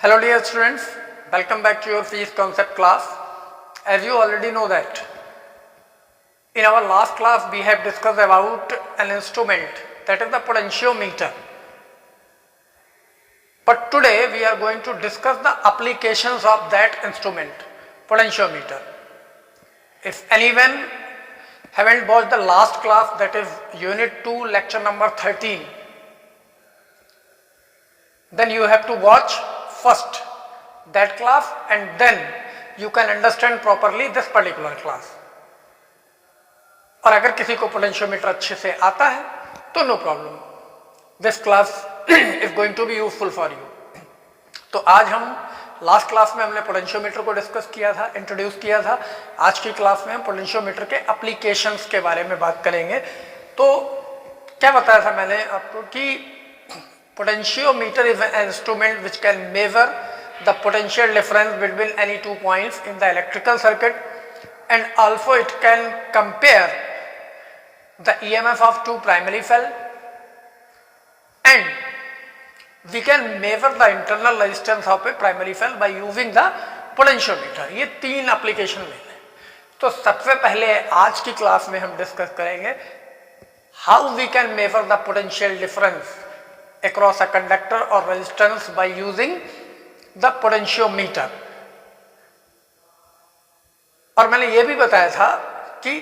Hello dear students, welcome back to your physics concept class. As you already know that in our last class we have discussed about an instrument, that is the potentiometer. But today we are going to discuss the applications of that instrument, potentiometer. If anyone haven't watched the last class, that is unit 2 lecture number 13, then you have to watch first that class and then you can understand properly this particular class. और अगर किसी को potentiometer अच्छे से आता है तो no problem, this class is going to be useful for you. तो आज हम लास्ट क्लास में हमने पोटेंशियोमीटर को डिस्कस किया था, इंट्रोड्यूस किया था. आज की क्लास में हम पोटेंशियोमीटर के एप्लीकेशंस के बारे में बात करेंगे. तो क्या बताया था मैंने आपको कि potentiometer is an instrument which can measure the potential difference between any 2 points in the electrical circuit, and also it can compare the EMF of two primary cell, and we can measure the internal resistance of a primary cell by using the potentiometer. ये 3 application में है. तो सबसे पहले आज की class में हम डिस्कस करेंगे how we can measure the potential difference across a conductor or resistance by using the potentiometer. और मैंने ये भी बताया था कि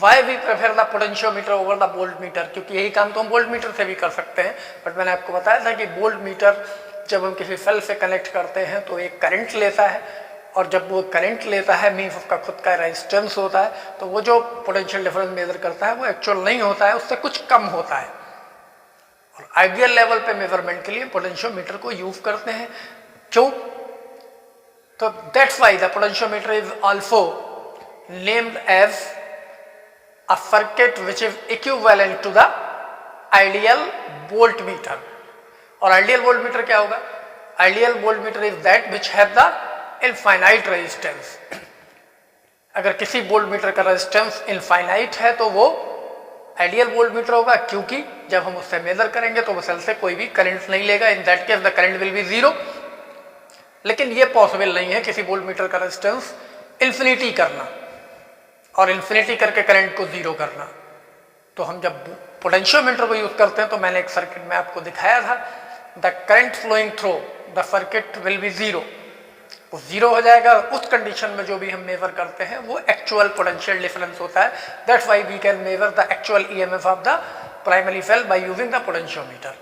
why we prefer the potentiometer over the voltmeter, क्योंकि यही काम तो हम वोल्टमीटर से भी कर सकते हैं. बट मैंने आपको बताया था कि वोल्टमीटर जब हम किसी सेल से कनेक्ट करते हैं तो एक करंट लेता है, और जब वो करंट लेता है मीन्स उसका खुद का रेजिस्टेंस होता है, तो वो जो पोटेंशियल डिफरेंस मेजर करता है वो एक्चुअल नहीं होता है, उससे कुछ कम होता है. और आइडियल लेवल पे मेजरमेंट के लिए पोटेंशियोमीटर को यूज करते हैं. क्यों? तो that's why the potentiometer is also named as a circuit which is equivalent to the ideal voltmeter. और आइडियल वोल्टमीटर क्या होगा? Ideal voltmeter is that which have the infinite resistance. अगर किसी वोल्टमीटर का रेजिस्टेंस इनफाइनाइट है तो वो ideal voltmeter होगा, क्योंकि जब हम उससे मेजर करेंगे तो वो सेल से कोई भी करंट नहीं लेगा. In that case the current will be zero. लेकिन ये पॉसिबल नहीं है किसी वोल्टमीटर का रेजिस्टेंस इन्फिनिटी करना और इन्फिनिटी करके करंट को जीरो करना. तो हम जब पोटेंशियोमीटर को यूज करते हैं तो मैंने एक सर्किट में आपको दिखाया था, the current flowing through the circuit will be zero. वो जीरो हो जाएगा. उस कंडीशन में जो भी हम मेजर करते हैं वो एक्चुअल पोटेंशियल डिफरेंस होता है. That's why we can measure the actual EMF of the primary cell by using the potentiometer.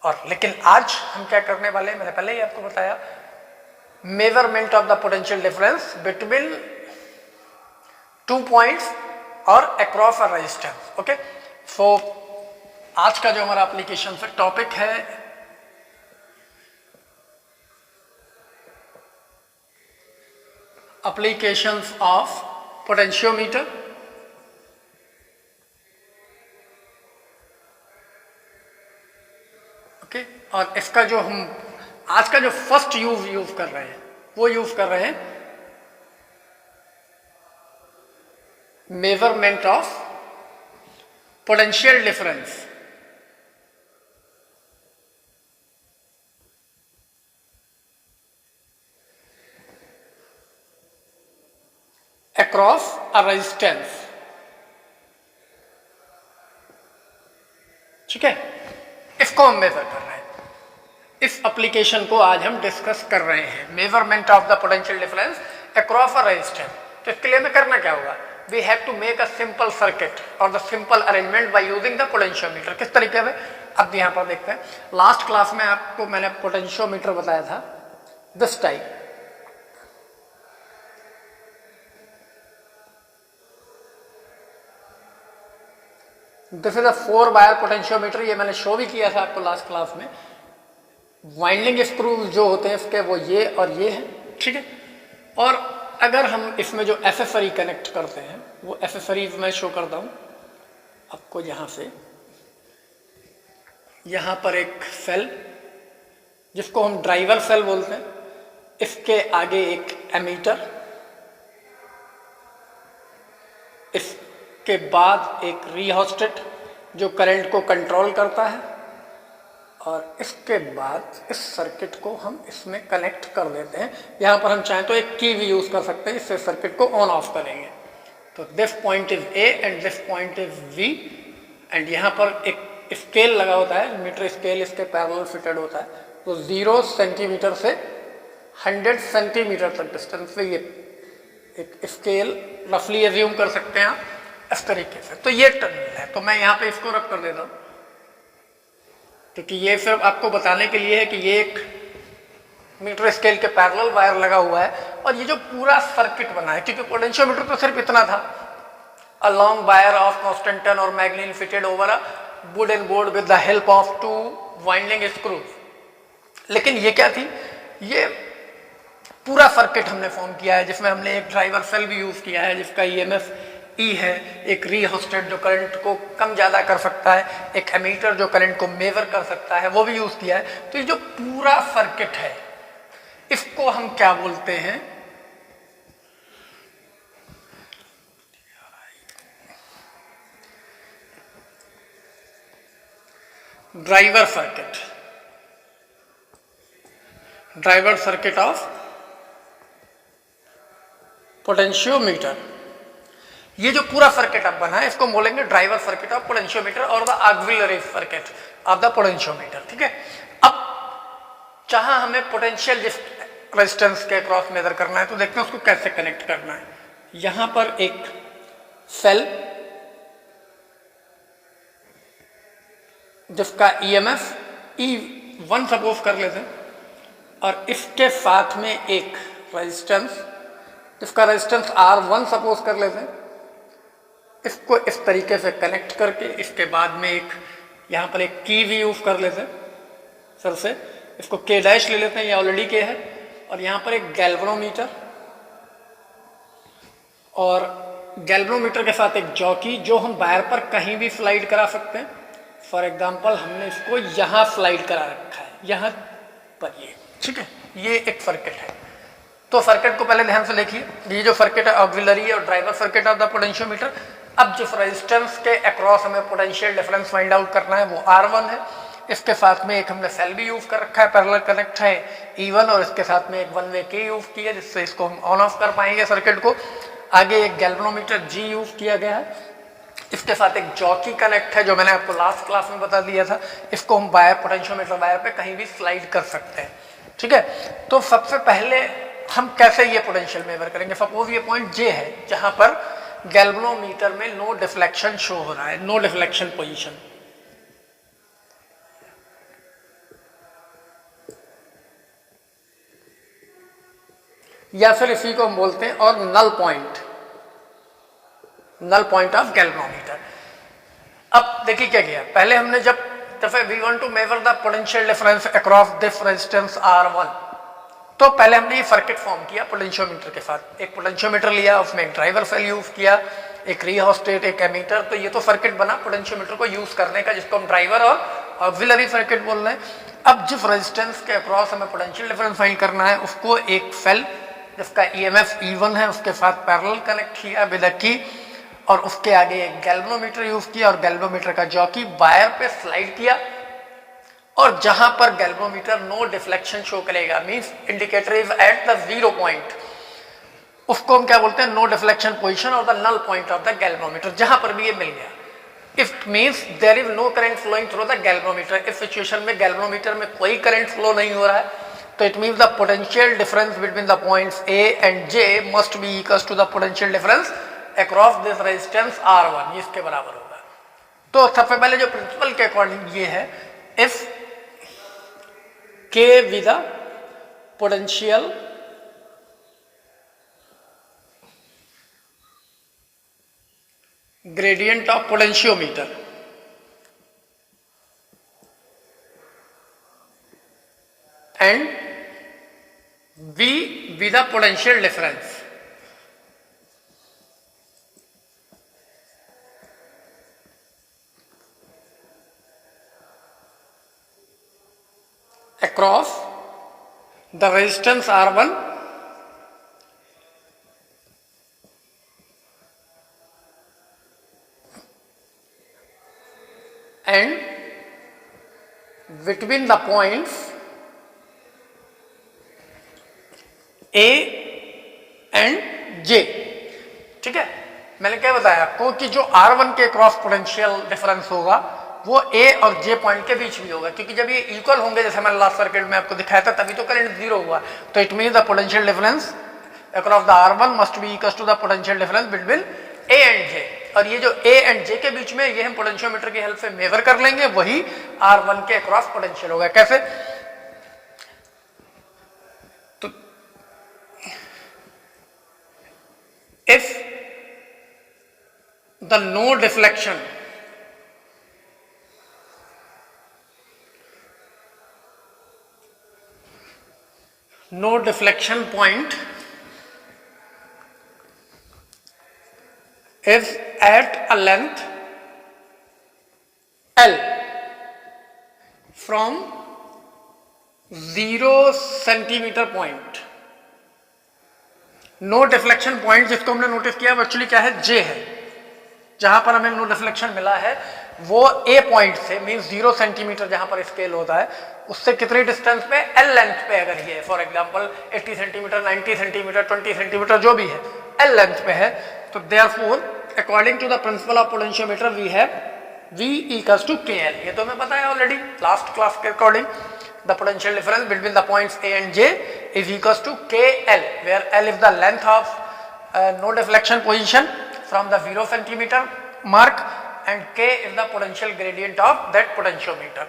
और लेकिन आज हम क्या करने वाले हैं, मैंने पहले ही आपको बताया, measurement of the potential difference between 2 points और अक्रॉस अ रेजिस्टेंस. ओके, सो आज का जो हमारा एप्लीकेशन से टॉपिक है applications of potentiometer. ओके, और इसका जो हम आज का जो फर्स्ट यूज कर रहे हैं वो यूज कर रहे हैं measurement of potential difference across a resistance. ठीक है, इसको हम मेजर कर रहे हैं. इस एप्लीकेशन को आज हम डिस्कस कर रहे हैं, measurement of the potential difference across a resistance. तो इसके लिए हमें करना क्या होगा? We have to make a simple circuit और the simple arrangement by using the potentiometer. किस तरीके से? अब यहाँ पर देखते हैं. लास्ट क्लास में आपको मैंने पोटेंशियोमीटर बताया था this type. This is a 4 wire potentiometer. ये मैंने शो भी किया था आपको लास्ट क्लास में. वाइंडिंग स्क्रू जो होते हैं इसके वो ये और ये हैं. ठीक है, और अगर हम इसमें जो एक्सेसरी कनेक्ट करते हैं वो एक्सेसरीज मैं शो करता हूँ आपको. यहाँ से यहाँ पर एक सेल जिसको हम ड्राइवर सेल बोलते हैं, इसके आगे एक एमीटर, इसके बाद एक रिहोस्टेट जो करंट को कंट्रोल करता है, और इसके बाद इस सर्किट को हम इसमें कनेक्ट कर देते हैं। यहाँ पर हम चाहें तो एक की भी यूज़ कर सकते हैं, इससे सर्किट को ऑन ऑफ करेंगे। तो this point is A and this point is V, and यहाँ पर एक स्केल लगा होता है, मीटर स्केल इसके पैरेलल फिटेड होता है। तो 0 सेंटीमीटर से 100 सेंटीमीटर तक डिस्टेंस पे ये एक स्केल रफली एज्यूम कर सकते हैं आप इस तरीके से। तो ये टर्मिनल है, तो मैं यहाँ पे इसको रख कर देता हूँ, क्योंकि ये सिर्फ आपको बताने के लिए है कि ये एक मीटर स्केल के पैरेलल वायर लगा हुआ है और ये जो पूरा सर्किट बना है, क्योंकि पोटेंशियोमीटर तो सिर्फ इतना था, a long wire of constant ton or magnet fitted over a wooden board with the help of 2 winding screws। लेकिन ये क्या थी, ये पूरा सर्किट हमने फॉर्म किया है जिसमें हमने एक ड्राइवर सेल भी यूज किया है जिसका ईएमएफ ई है, एक रीहोस्टेट जो करंट को कम ज्यादा कर सकता है, एक एमीटर जो करंट को मेजर कर सकता है वो भी यूज किया है। तो ये जो पूरा सर्किट है इसको हम क्या बोलते हैं, driver circuit, driver circuit of potentiometer. ये जो पूरा सर्किट अब बना है इसको बोलेंगे ड्राइवर सर्किट ऑफ पोटेंशियोमीटर और the auxiliary circuit of the potentiometer. ठीक है, अब जहां हमें पोटेंशियल रेजिस्टेंस के अक्रॉस मेजर करना है तो देखते हैं उसको कैसे कनेक्ट करना है। यहां पर एक सेल जिसका ईएमएफ E1 सपोज कर लेते हैं और इसके साथ में एक रेजिस्टेंस जिसका रेजिस्टेंस R1 सपोज कर लेते हैं। इसको इस तरीके से कनेक्ट करके इसके बाद में एक यहाँ पर एक की भी यूज कर लेते हैं सर से, इसको K डैश ले लेते हैं, ये ऑलरेडी K है, और यहाँ पर एक गैल्वेनोमीटर और गैल्वेनोमीटर के साथ एक जॉकी जो हम वायर पर कहीं भी स्लाइड करा सकते हैं। फॉर एग्जाम्पल हमने इसको यहाँ स्लाइड करा रखा है, यहाँ पर ये, ठीक है, ये एक सर्किट है। तो सर्किट को पहले ध्यान से देखिए, ये जो सर्किट है ऑक्सिलरी और driver circuit of the potentiometer. अब जिस रेजिस्टेंस के अक्रॉस हमें पोटेंशियल डिफरेंस फाइंड आउट करना है वो R1 है। इसके साथ में एक हमने सेल भी यूज कर रखा है, पैरेलल कनेक्ट है E1, और इसके साथ में एक वन वे के यूज किया जिससे इसको हम ऑन ऑफ कर पाएंगे सर्किट को। आगे एक गैल्वेनोमीटर G यूज किया गया है, इसके साथ एक जॉकी कनेक्ट है जो मैंने आपको लास्ट क्लास में बता दिया था। इसको हम वायर पोटेंशियोमीटर वायर पे कहीं भी स्लाइड कर सकते हैं। ठीक है, तो सबसे पहले हम कैसे ये पोटेंशियल मेजर करेंगे। सपोज ये पॉइंट J है जहां पर गैल्वेनोमीटर में नो डिफ्लेक्शन शो हो रहा है, नो डिफ्लेक्शन पोजीशन। या फिर इसी को हम बोलते हैं और null point, null point of galvanometer. अब देखिए क्या किया, पहले हमने जब we want to measure the potential difference across this resistance R1, तो पहले हमने ये सर्किट फॉर्म किया पोटेंशियोमीटर के साथ। एक पोटेंशियोमीटर लिया, उसमें एक ड्राइवर सेल यूज किया, एक रीहोस्टेट, एक एमीटर। तो ये तो सर्किट बना पोटेंशियोमीटर को यूज करने का, जिसको हम ड्राइवर और ऑक्सिलरी सर्किट बोल रहे हैं। अब जिस रेजिस्टेंस के अक्रॉस हमें पोटेंशियल डिफरेंस फाइंड करना है उसको एक सेल जिसका ईएमएफ E1 है उसके साथ पैरेलल कनेक्ट किया विद अ की, और उसके आगे एक गैल्वेनोमीटर यूज किया और गैल्वेनोमीटर का जॉकी वायर पे स्लाइड किया, और जहां पर गैल्वेनोमीटर नो डिफ्लेक्शन शो करेगा, means indicator is at the 0 point, उसको हम क्या बोलते हैं, नो डिफ्लेक्शन पोजीशन और the null point of the galvanometer. जहां पर भी ये मिल गया, if means there is no current flowing through the galvanometer. इस सिचुएशन में गैल्वेनोमीटर में कोई करंट फ्लो नहीं हो रहा है, तो it means the potential difference between the points A and J must be equal to the potential difference across this resistance R1, ये इसके बराबर होगा। तो सबसे पहले जो प्रिंसिपल के अकॉर्डिंग ये है, if K with the potential gradient of potentiometer and V with the potential difference across the resistance R1 and between the points A and J. ठीक है, मैंने क्या बताया आपको कि जो R1 के क्रॉस पोटेंशियल डिफरेंस होगा वो ए और जे पॉइंट के बीच भी होगा, क्योंकि जब ये इक्वल होंगे, जैसे मैंने लास्ट सर्किट में आपको दिखाया था, तभी तो करंट जीरो हुआ। तो it mean the potential difference across the R1 must be equal to the potential difference between A and J. और ये जो ए एंड जे के बीच में, ये हम पोटेंशियोमीटर की हेल्प से मेजर कर लेंगे, वही R1 के अक्रॉस पोटेंशियल होगा। कैसे? तो if the no deflection point is at a length L from 0 centimetre point. No deflection point जिसको हमने नोटिस किया वो एक्चुअली क्या है, J है। जहां पर हमें नो डिफ्लेक्शन मिला है वो A पॉइंट से, मीन 0 सेंटीमीटर जहां पर स्केल होता है, उससे कितनी डिस्टेंस पे, L लेंथ पे अगर ये for example 80 centimetre, 90 centimetre, 20 centimetre जो भी है, L लेंथ पे है, तो therefore according to the principle of potentiometer we have V equals to KL। ये तो हमें पता है ऑलरेडी लास्ट क्लास के अकॉर्डिंग। The potential difference between the points A and J is equals to KL, where L is the length of no deflection position from the 0 centimeter mark and K is the potential gradient of that potentiometer।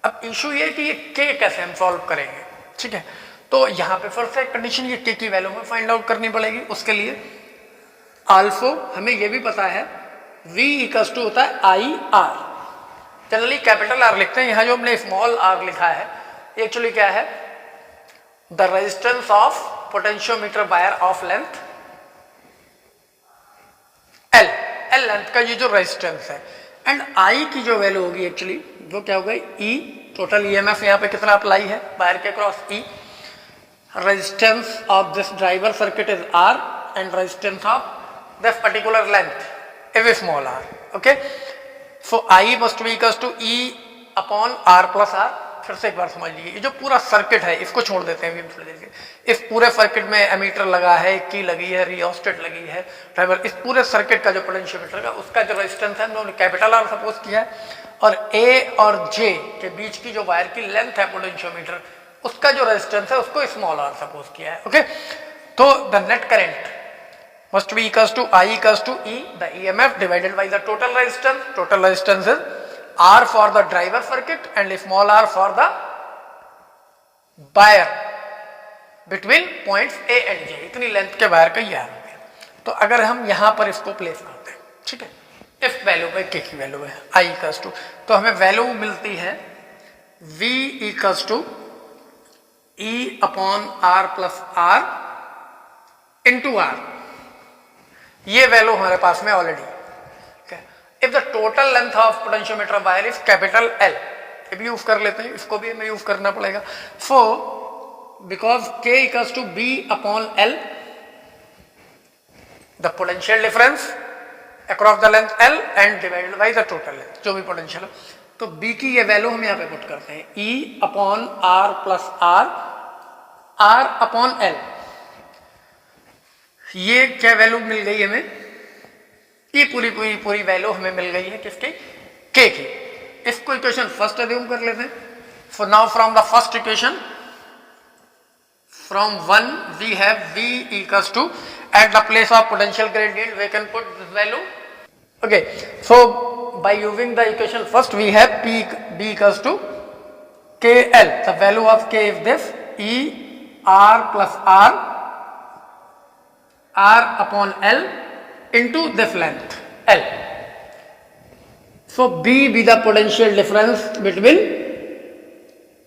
अब issue ये कि ये K कैसे हम solve करेंगे। ठीक है, तो यहाँ पे फिर से कंडीशन ये K की वैल्यू में फाइंड आउट करनी पड़ेगी। उसके लिए अल्फा हमें ये भी पता है V इक्वल्स टू होता है IR। जनरली कैपिटल R लिखते हैं, यहाँ जो हमने स्मॉल r लिखा है ये एक्चुअली क्या है, the resistance of potentiometer wire of length L length का ये जो रेजिस्टेंस है, एंड I की जो वैल्यू होगी एक्चुअली वो क्या होगा, E टोटल EMF यहाँ पे कितना अप्लाई है वायर के cross E। Resistance of this driver circuit is R and resistance of this particular length is small r। Okay, so I must be equals to E upon R plus R। फिर से एक बार समझ लीजिए, ये जो पूरा circuit है इसको छोड़ देते हैं अभी थोड़ी देर के। इस पूरे सर्किट में एमीटर लगा है, की लगी है, रियोस्टेट लगी है, ड्राइवर, इस पूरे सर्किट का जो पोटेंशियोमीटर का उसका जो रेजिस्टेंस है हमने कैपिटल R सपोज किया है, और A और J के बीच की जो वायर की लेंथ है पोटेंशियोमीटर उसका जो रेजिस्टेंस है उसको स्मॉल r सपोज किया है। ओके, तो the net current must be equals to I equals to E, the EMF divided by the total resistance. Total resistance is R for the driver circuit and small r for the wire between points A and J। इतनी length के wire का ये हो गया। तो अगर हम यहाँ पर इसको प्लेस करते हैं, ठीक है, इस वैल्यू पे K की वैल्यू है I equals to, तो हमें वैल्यू मिलती है V equals to E upon R plus R into R। ये वैल्यू हमारे पास में already. If the total length of potentiometer wire is capital L, ये भी यूज कर लेते हैं, इसको भी हमें यूज करना पड़ेगा। So because K equals to B upon L, the potential difference across the length L and divided by the total length, जो भी पोटेंशियल है। तो B की ये वैल्यू हम यहाँ पे पुट करते हैं, E upon R plus R upon L। ये क्या वैल्यू मिल गई हमें, ये पूरी वैल्यू हमें मिल गई है किसकी, K की। इसको इक्वेशन फर्स्ट अज्यूम कर लेते हैं। So now from the first equation from 1 we have V equals to, at the place of potential gradient we can put this value. Okay, so by using the equation first we have B equals to KL। The value of K is this E R plus R upon L into this length L। So B be the potential difference between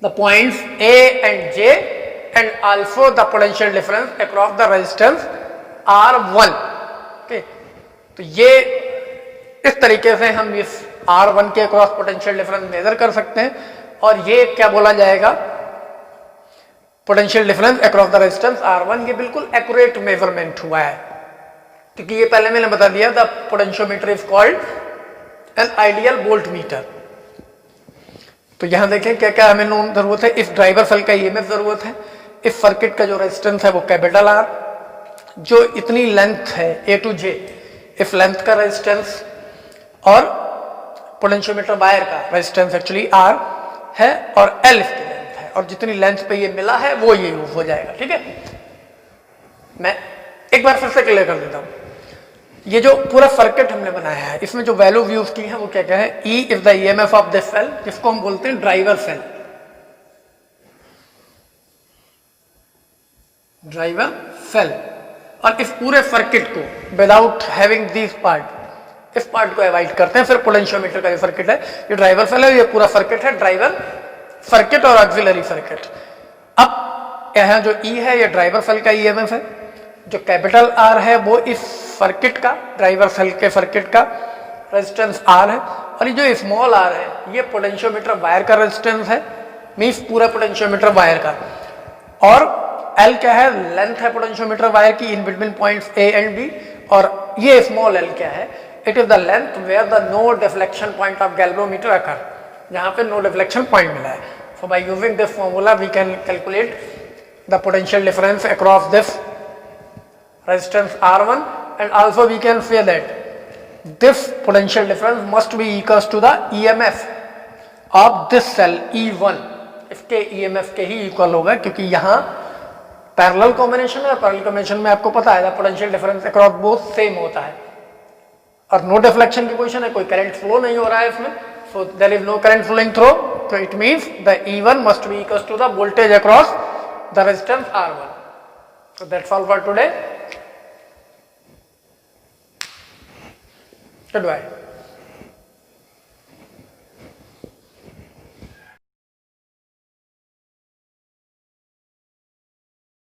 the points A and J, and also the potential difference across the resistance R1। okay, तो ये इस तरीके से हम इस R1 के across potential difference measure कर सकते हैं, और ये क्या बोला जाएगा, potential difference across the resistance R1। ये बिल्कुल एक्यूरेट मेजरमेंट हुआ है, क्योंकि ये पहले मैंने बता दिया, the potentiometer is called an ideal volt meter. तो यहां देखें क्या क्या हमें नोन जरूरत है। इस ड्राइवर सेल का ईएमएफ जरूरत है, इस सर्किट का जो रेजिस्टेंस है वो कैपिटल आर, जो इतनी लेंथ है ए टू जे, इस लेंथ का रेजिस्टेंस, और पोटेंशियोमीटर वायर का रेजिस्टेंस एक्चुअली आर है, और एल इसकी लेंथ है, और जितनी लेंथ पे ये मिला है वो ये यूज हो जाएगा। ठीक है, मैं एक बार फिर से क्लियर कर देता हूं। ये जो पूरा सर्किट हमने बनाया है, इसमें जो वैल्यूज यूज की है वो क्या क्या है। E is the EMF of this cell, जिसको हम बोलते हैं ड्राइवर सेल, ड्राइवर सेल। और इस पूरे सर्किट को विदाउट हैविंग दिस पार्ट, इस पार्ट को अवॉइड करते हैं। फिर पोटेंशियोमीटर का ये सर्किट है, ये ड्राइवर सेल है, ये पूरा सर्किट है ड्राइवर सर्किट और ऑक्सिलरी सर्किट। अब यहां जो ई है ये ड्राइवर सेल का ईएमएफ है, जो कैपिटल आर है वो इस सर्किट का, ड्राइवर सेल के सर्किट का रेजिस्टेंस आर है, और ये जो स्मॉल आर है ये पोटेंशियोमीटर वायर का रेजिस्टेंस है, मींस पूरा पोटेंशियोमीटर वायर का। और एल क्या है, लेंथ है पोटेंशियोमीटर वायर की in between points A and B, और ये स्मॉल एल क्या है, it is the length where the no deflection point of galvanometer occur, जहां पे नो डिफ्लेक्शन पॉइंट मिला है। So by using this formula we can calculate the potential difference across this resistance R1, and also we can say that this potential difference must be equals to the EMF of this cell E1, इसके EMF के ही equal होगा, क्योंकि यहाँ parallel combination है, parallel combination में आपको पता है potential difference across both same होता है, और नो डिफ्लेक्शन की पोजीशन है, कोई करंट फ्लो नहीं हो रहा है इसमें, so there is no current flowing through, तो it means the E1 must be equals to the voltage across the resistance R1. So that's all for today. Goodbye.